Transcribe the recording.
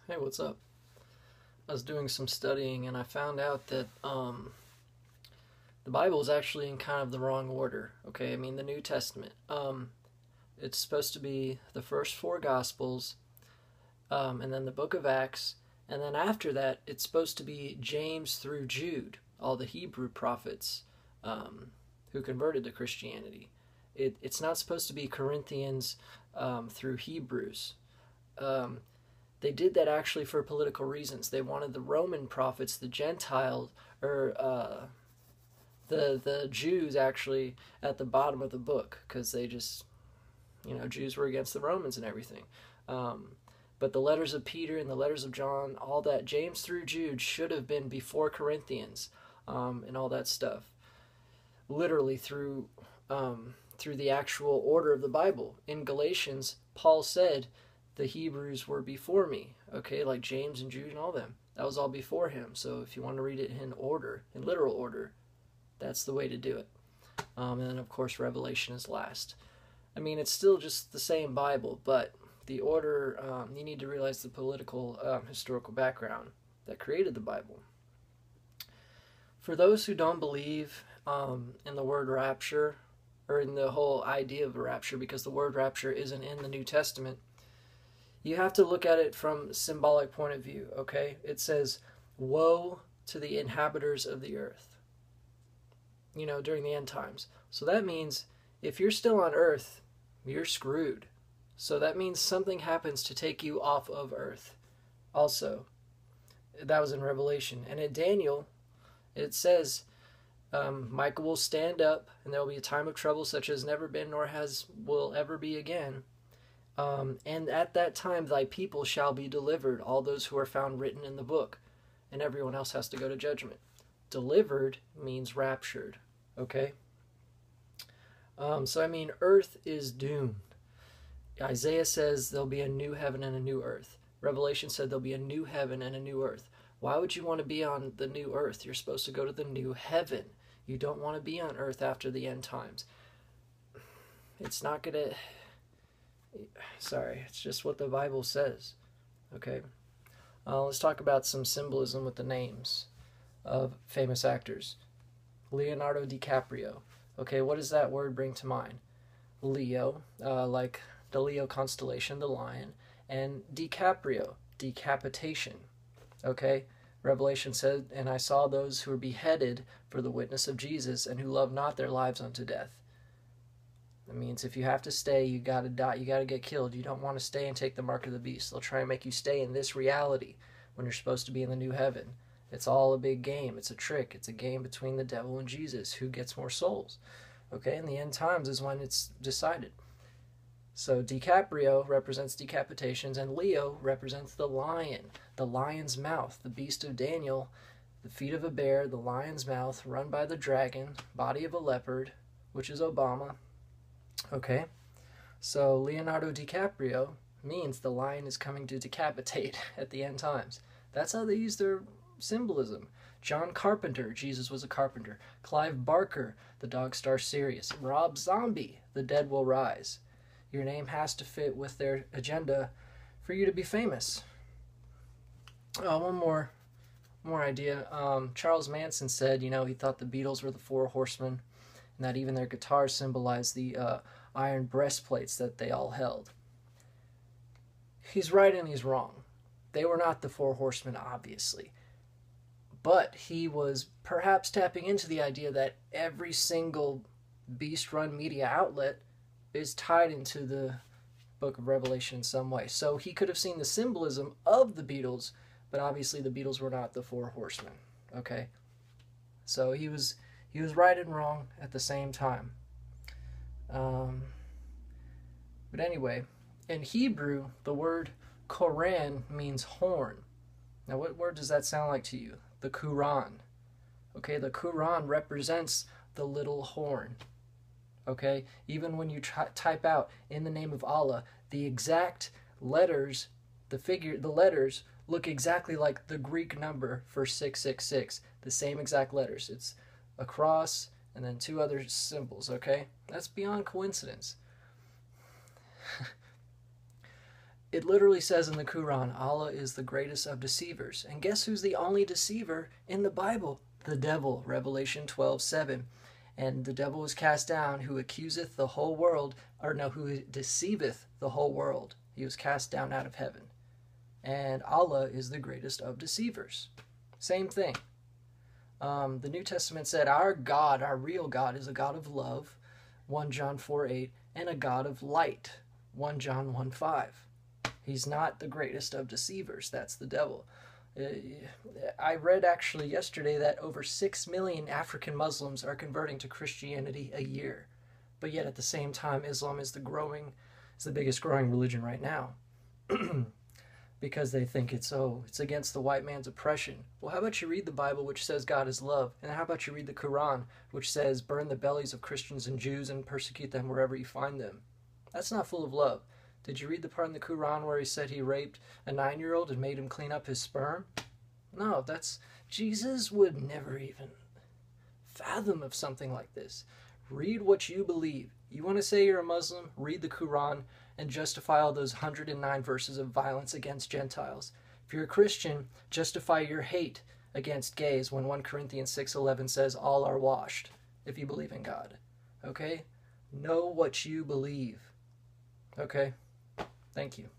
Hey, what's up? I was doing some studying and I found out that the Bible is actually in kind of the wrong order. Okay, I mean the New Testament. It's supposed to be the first four Gospels, and then the Book of Acts, and then after that it's supposed to be James through Jude, all the Hebrew prophets who converted to Christianity. It's not supposed to be Corinthians through Hebrews. Um, They did that actually for political reasons. They wanted the Roman prophets, the Gentiles, or the Jews actually at the bottom of the book, because they just, Jews were against the Romans and everything. But the letters of Peter and the letters of John, all that, James through Jude should have been before Corinthians, and all that stuff. Literally through the actual order of the Bible. In Galatians, Paul said, the Hebrews were before me, okay, like James and Jude and all them. That was all before him. So if you want to read it in order, in literal order, that's the way to do it. And then, of course, Revelation is last. I mean, it's still just the same Bible, but the order, you need to realize the political, historical background that created the Bible. For those who don't believe in the word rapture, or in the whole idea of a rapture, because the word rapture isn't in the New Testament, you have to look at it from a symbolic point of view, okay? It says, woe to the inhabitants of the earth, during the end times. So that means if you're still on earth, you're screwed. So that means something happens to take you off of earth. Also, that was in Revelation. And in Daniel, it says, Michael will stand up, and there will be a time of trouble such as never been nor will ever be again. And at that time thy people shall be delivered, all those who are found written in the book, and everyone else has to go to judgment. Delivered means raptured, okay? So I mean, earth is doomed. Isaiah says there'll be a new heaven and a new earth. Revelation said there'll be a new heaven and a new earth. Why would you want to be on the new earth? You're supposed to go to the new heaven. You don't want to be on earth after the end times. It's not going to... Sorry, it's just what the Bible says. Okay, let's talk about some symbolism with the names of famous actors. Leonardo DiCaprio. Okay, what does that word bring to mind? Leo, like the Leo constellation, the lion, and DiCaprio, decapitation. Okay, Revelation said, and I saw those who were beheaded for the witness of Jesus, and who loved not their lives unto death. That means if you have to stay, you gotta die, you gotta get killed. You don't want to stay and take the mark of the beast. They'll try and make you stay in this reality when you're supposed to be in the new heaven. It's all a big game. It's a trick. It's a game between the devil and Jesus. Who gets more souls? Okay, and the end times is when it's decided. So DiCaprio represents decapitations, and Leo represents the lion, the lion's mouth, the beast of Daniel, the feet of a bear, the lion's mouth, run by the dragon, body of a leopard, which is Obama. Okay, so Leonardo DiCaprio means the lion is coming to decapitate at the end times. That's how they use their symbolism. John Carpenter, Jesus was a carpenter. Clive Barker, the dog star Sirius. Rob Zombie, the dead will rise. Your name has to fit with their agenda for you to be famous. One more idea. Charles Manson said, he thought the Beatles were the four horsemen, and that even their guitars symbolized the iron breastplates that they all held. He's right and he's wrong. They were not the four horsemen, obviously. But he was perhaps tapping into the idea that every single beast-run media outlet is tied into the book of Revelation in some way. So he could have seen the symbolism of the Beatles, but obviously the Beatles were not the four horsemen. Okay? So he was right and wrong at the same time. But anyway, in Hebrew, the word Koran means horn. Now, what word does that sound like to you? The Quran. Okay, the Quran represents the little horn. Okay, even when you type out in the name of Allah, the exact letters, the letters look exactly like the Greek number for 666. The same exact letters. It's a cross and then two other symbols, okay? That's beyond coincidence. It literally says in the Quran, Allah is the greatest of deceivers. And guess who's the only deceiver in the Bible? The devil, Revelation 12:7. And the devil was cast down, who accuseth the whole world, or no, who deceiveth the whole world. He was cast down out of heaven. And Allah is the greatest of deceivers. Same thing. The New Testament said, our God, our real God, is a God of love, 1 John 4:8, and a God of light, 1 John 1:5. He's not the greatest of deceivers. That's the devil. I read actually yesterday that over 6 million African Muslims are converting to Christianity a year. But yet at the same time, Islam is the biggest growing religion right now. Because they think it's against the white man's oppression. Well, how about you read the Bible, which says God is love? And how about you read the Quran, which says burn the bellies of Christians and Jews and persecute them wherever you find them? That's not full of love. Did you read the part in the Quran where he said he raped a 9-year-old and made him clean up his sperm? No, Jesus would never even fathom of something like this. Read what you believe. You want to say you're a Muslim? Read the Quran and justify all those 109 verses of violence against Gentiles. If you're a Christian, justify your hate against gays when 1 Corinthians 6:11 says all are washed, if you believe in God. Okay? Know what you believe. Okay? Thank you.